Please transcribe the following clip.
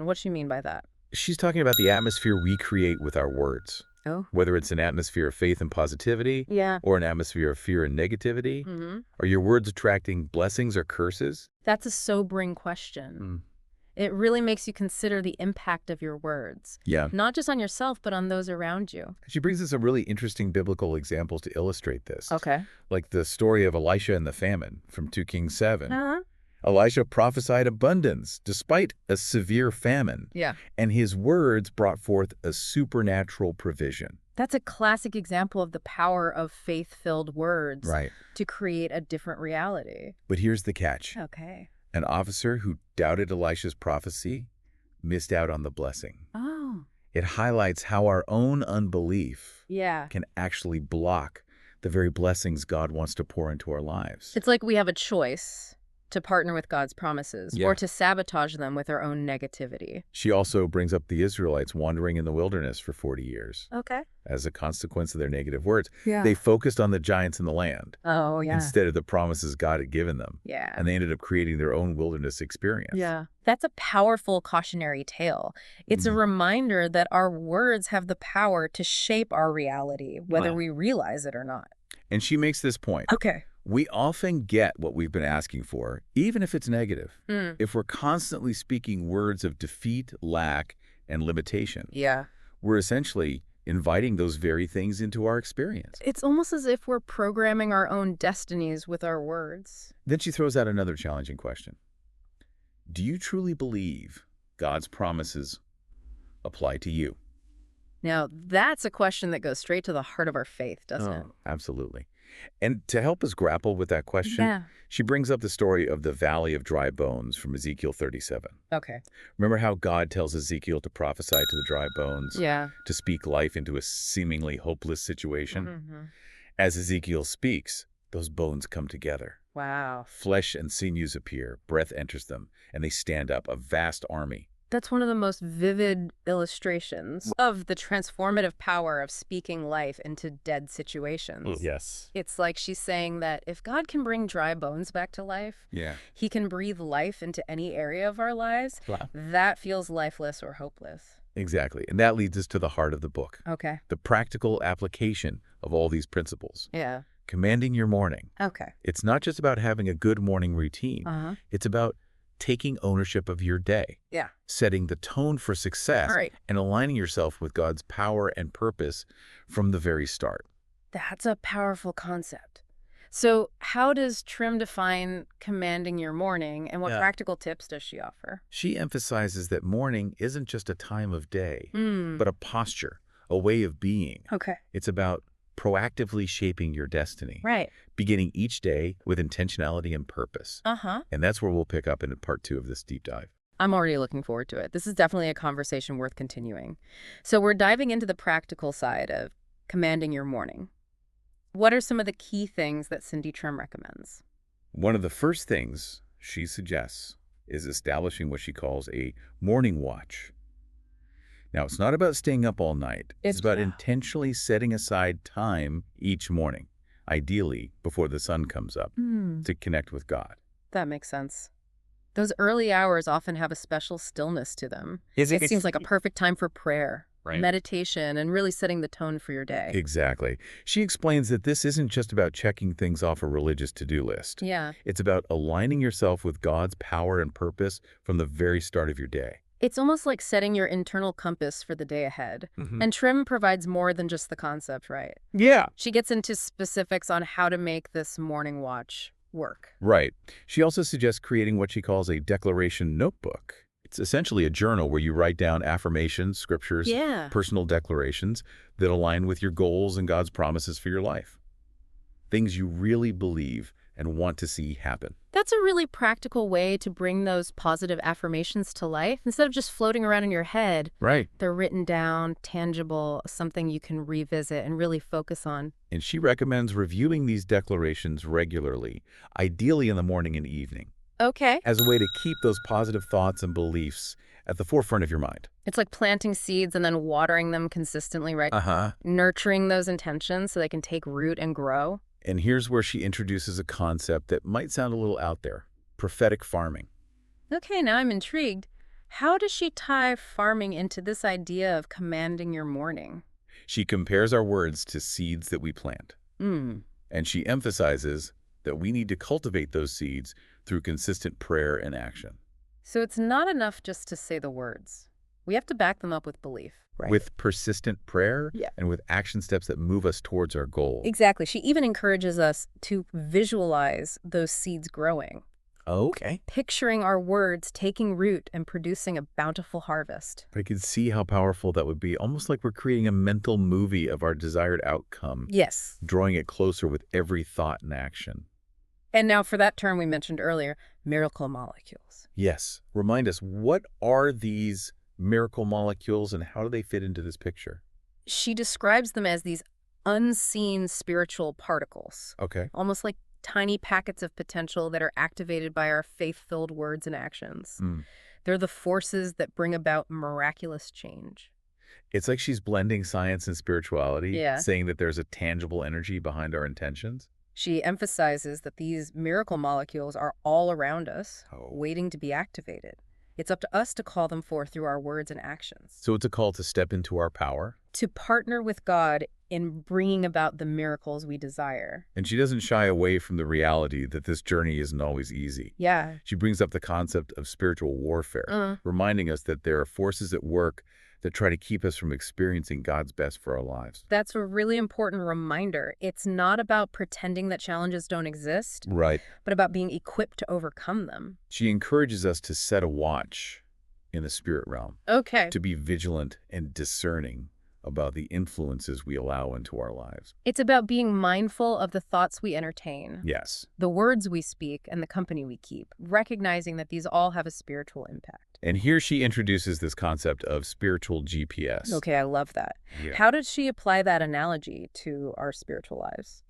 What do you mean by that? She's talking about the atmosphere we create with our words, Oh. whether it's an atmosphere of faith and positivity Yeah. or an atmosphere of fear and negativity. Mm-hmm. Are your words attracting blessings or curses? That's a sobering question. It really makes you consider the impact of your words, Yeah. not just on yourself, but on those around you. She brings us some really interesting biblical examples to illustrate this. Okay. Like the story of Elisha and the famine from 2 Kings 7. Uh-huh. Elisha prophesied abundance despite a severe famine, Yeah. and his words brought forth a supernatural provision. That's a classic example of the power of faith-filled words Right. to create a different reality. But here's the catch. Okay. An officer who doubted Elisha's prophecy missed out on the blessing. Oh. It highlights how our own unbelief Yeah. can actually block the very blessings God wants to pour into our lives. It's like we have a choice to partner with God's promises Yeah. or to sabotage them with our own negativity. She also brings up the Israelites wandering in the wilderness for 40 years. Okay. As a consequence of their negative words, Yeah. they focused on the giants in the land Oh, yeah. instead of the promises God had given them. Yeah. And they ended up creating their own wilderness experience. Yeah. That's a powerful cautionary tale. It's a reminder that our words have the power to shape our reality, whether Wow. we realize it or not. And she makes this point. Okay. We often get what we've been asking for, even if it's negative, Mm. if we're constantly speaking words of defeat, lack, and limitation. Yeah. We're essentially inviting those very things into our experience. It's almost as if we're programming our own destinies with our words. Then she throws out another challenging question. Do you truly believe God's promises apply to you? Now, that's a question that goes straight to the heart of our faith, doesn't it? Absolutely. And to help us grapple with that question, Yeah. she brings up the story of the Valley of Dry Bones from Ezekiel 37. Okay. Remember how God tells Ezekiel to prophesy to the dry bones, Yeah. to speak life into a seemingly hopeless situation? Mm-hmm. As Ezekiel speaks, those bones come together. Wow. Flesh and sinews appear, breath enters them, and they stand up, a vast army. That's one of the most vivid illustrations of the transformative power of speaking life into dead situations. Yes. It's like she's saying that if God can bring dry bones back to life, Yeah. he can breathe life into any area of our lives Wow. that feels lifeless or hopeless. Exactly. And that leads us to the heart of the book, Okay. the practical application of all these principles. Yeah. Commanding your morning. Okay. It's not just about having a good morning routine. Uh-huh. It's about taking ownership of your day, Yeah. setting the tone for success, All right. and aligning yourself with God's power and purpose from the very start. That's a powerful concept. So how does Trimm define commanding your morning, and what Yeah. practical tips does she offer? She emphasizes that morning isn't just a time of day, Mm. but a posture, a way of being. Okay. It's about proactively shaping your destiny, Right. beginning each day with intentionality and purpose. Uh-huh. And that's where we'll pick up in part 2 of this deep dive. I'm already looking forward to it. This is definitely a conversation worth continuing. So we're diving into the practical side of commanding your morning. What are some of the key things that Cindy Trimm recommends? One of the first things she suggests is establishing what she calls a morning watch. Now, it's not about staying up all night. It's about intentionally setting aside time each morning, ideally before the sun comes up, to connect with God. That makes sense. Those early hours often have a special stillness to them. It seems like a perfect time for prayer, meditation, and really setting the tone for your day. Exactly. She explains that this isn't just about checking things off a religious to-do list. Yeah. It's about aligning yourself with God's power and purpose from the very start of your day. It's almost like setting your internal compass for the day ahead. And Trimm provides more than just the concept, right? Yeah. She gets into specifics on how to make this morning watch work. Right. She also suggests creating what she calls a declaration notebook. It's essentially a journal where you write down affirmations, scriptures, Yeah. personal declarations that align with your goals and God's promises for your life. Things you really believe and want to see happen. That's a really practical way to bring those positive affirmations to life. Instead of just floating around in your head, Right. they're written down, tangible, something you can revisit and really focus on. And she recommends reviewing these declarations regularly, ideally in the morning and evening, Okay. as a way to keep those positive thoughts and beliefs at the forefront of your mind. It's like planting seeds and then watering them consistently, right? Uh-huh. Nurturing those intentions so they can take root and grow. And here's where she introduces a concept that might sound a little out there: prophetic farming. Okay, now I'm intrigued. How does she tie farming into this idea of commanding your morning? She compares our words to seeds that we plant, Mm. and she emphasizes that we need to cultivate those seeds through consistent prayer and action. So it's not enough just to say the words. We have to back them up with belief. Right. With persistent prayer Yeah. and with action steps that move us towards our goal. Exactly. She even encourages us to visualize those seeds growing, Okay. picturing our words taking root and producing a bountiful harvest. I can see how powerful that would be, almost like we're creating a mental movie of our desired outcome, Yes. drawing it closer with every thought and action. And now for that term we mentioned earlier, miracle molecules. Yes. Remind us, what are these miracle molecules and how do they fit into this picture? She describes them as these unseen spiritual particles, Okay. almost like tiny packets of potential that are activated by our faith-filled words and actions. Mm. They're the forces that bring about miraculous change. It's like she's blending science and spirituality, Yeah. saying that there's a tangible energy behind our intentions. She emphasizes that these miracle molecules are all around us, waiting to be activated. It's up to us to call them forth through our words and actions. So it's a call to step into our power. To partner with God in bringing about the miracles we desire. And she doesn't shy away from the reality that this journey isn't always easy. Yeah. She brings up the concept of spiritual warfare, reminding us that there are forces at work that try to keep us from experiencing God's best for our lives. That's a really important reminder. It's not about pretending that challenges don't exist, Right. but about being equipped to overcome them. She encourages us to set a watch in the spirit realm, Okay. to be vigilant and discerning about the influences we allow into our lives. It's about being mindful of the thoughts we entertain, Yes. the words we speak, and the company we keep, recognizing that these all have a spiritual impact. And here she introduces this concept of spiritual GPS. Okay, I love that. Yeah. How did she apply that analogy to our spiritual lives?